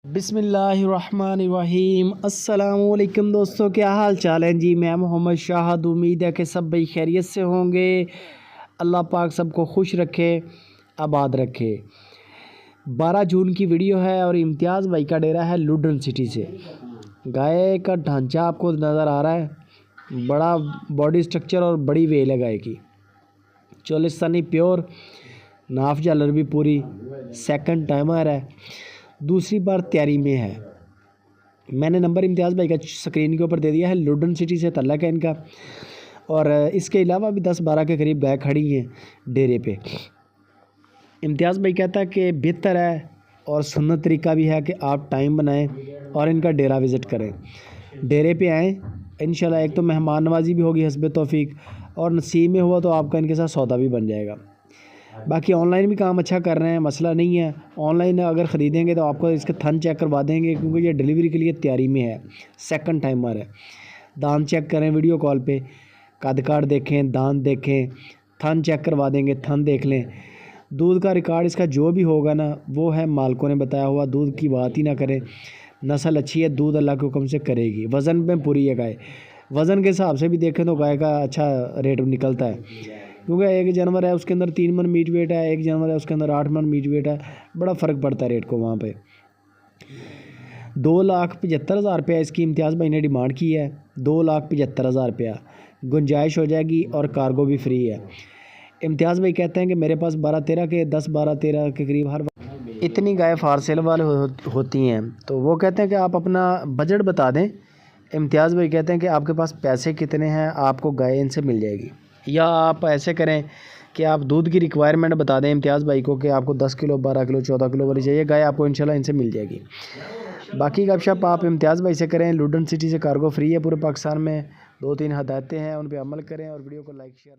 بسم اللہ الرحمن الرحیم۔ السلام علیکم دوستو، کیا حال چال ہیں جی؟ میں محمد شاہد، امید ہے کہ سب بھائی خیریت سے ہوں گے۔ اللہ پاک سب کو خوش رکھے، آباد رکھے۔ 12 جون کی ویڈیو ہے اور امتیاز بھائی کا ڈیرا ہے لوڈن سٹی سے۔ گائے کا ڈھانچہ آپ کو نظر آ رہا ہے، بڑا باڈی سٹرکچر اور بڑی ویل ہے گائے کی۔ چولستانی پیور، ناف جالر بھی پوری، سیکنڈ ٹائمر ہے، دوسری بار تیاری میں ہے۔ میں نے نمبر امتیاز بھائی کا سکرین کے اوپر دے دیا ہے، لوڈن سٹی سے تعلق ہے ان کا، اور اس کے علاوہ بھی 10-12 کے قریب گائے کھڑی ہیں ڈیرے پہ۔ امتیاز بھائی کہتا ہے کہ بہتر ہے اور سنت طریقہ بھی ہے کہ آپ ٹائم بنائیں اور ان کا ڈیرا وزٹ کریں، ڈیرے پہ آئیں انشاءاللہ۔ ایک تو مہمان نوازی بھی ہوگی حسب توفیق، اور نصیب میں ہوا تو آپ کا ان کے ساتھ سودا بھی بن جائے گا۔ باقی آن لائن بھی کام اچھا کر رہے ہیں، مسئلہ نہیں ہے۔ آن لائن اگر خریدیں گے تو آپ کو اس کے تھن چیک کروا دیں گے، کیونکہ یہ ڈیلیوری کے لیے تیاری میں ہے، سیکنڈ ٹائمر ہے۔ دان چیک کریں ویڈیو کال پہ، قد کاٹ دیکھیں، دان دیکھیں، تھن چیک کروا دیں گے، تھن دیکھ لیں۔ دودھ کا ریکارڈ اس کا جو بھی ہوگا نا، وہ ہے مالکوں نے بتایا ہوا، دودھ کی بات ہی نہ کریں۔ نسل اچھی ہے، دودھ اللہ کے حکم سے کرے گی، وزن میں پوری ہے گائے۔ وزن کے حساب سے بھی دیکھیں تو گائے کا اچھا ریٹ نکلتا ہے، کیونکہ ایک جانور ہے اس کے اندر 3 من میٹ ویٹ ہے، ایک جانور ہے اس کے اندر 8 من میٹ ویٹ ہے، بڑا فرق پڑتا ہے ریٹ کو وہاں پہ۔ 2,75,000 روپیہ اس کی امتیاز بھائی نے ڈیمانڈ کی ہے، 2,75,000 روپیہ گنجائش ہو جائے گی اور کارگو بھی فری ہے۔ امتیاز بھائی کہتے ہیں کہ میرے پاس 12-13 کے 10-12-13 کے قریب ہر اتنی گائے فار سیل والے ہوتی ہیں، تو وہ کہتے ہیں کہ آپ اپنا بجٹ بتا دیں۔ امتیاز بھائی کہتے ہیں کہ آپ کے پاس پیسے کتنے ہیں، آپ کو گائے ان سے مل جائے گی، یا آپ ایسے کریں کہ آپ دودھ کی ریکوائرمنٹ بتا دیں امتیاز بھائی کو کہ آپ کو 10 کلو 12 کلو 14 کلو والی چاہیے گائے، آپ کو انشاءاللہ ان سے مل جائے گی۔ باقی گپ شپ آپ امتیاز بھائی سے کریں، لوڈن سٹی سے کارگو فری ہے پورے پاکستان میں، 2-3 ہدایتیں ہیں ان پہ عمل کریں، اور ویڈیو کو لائک شیئر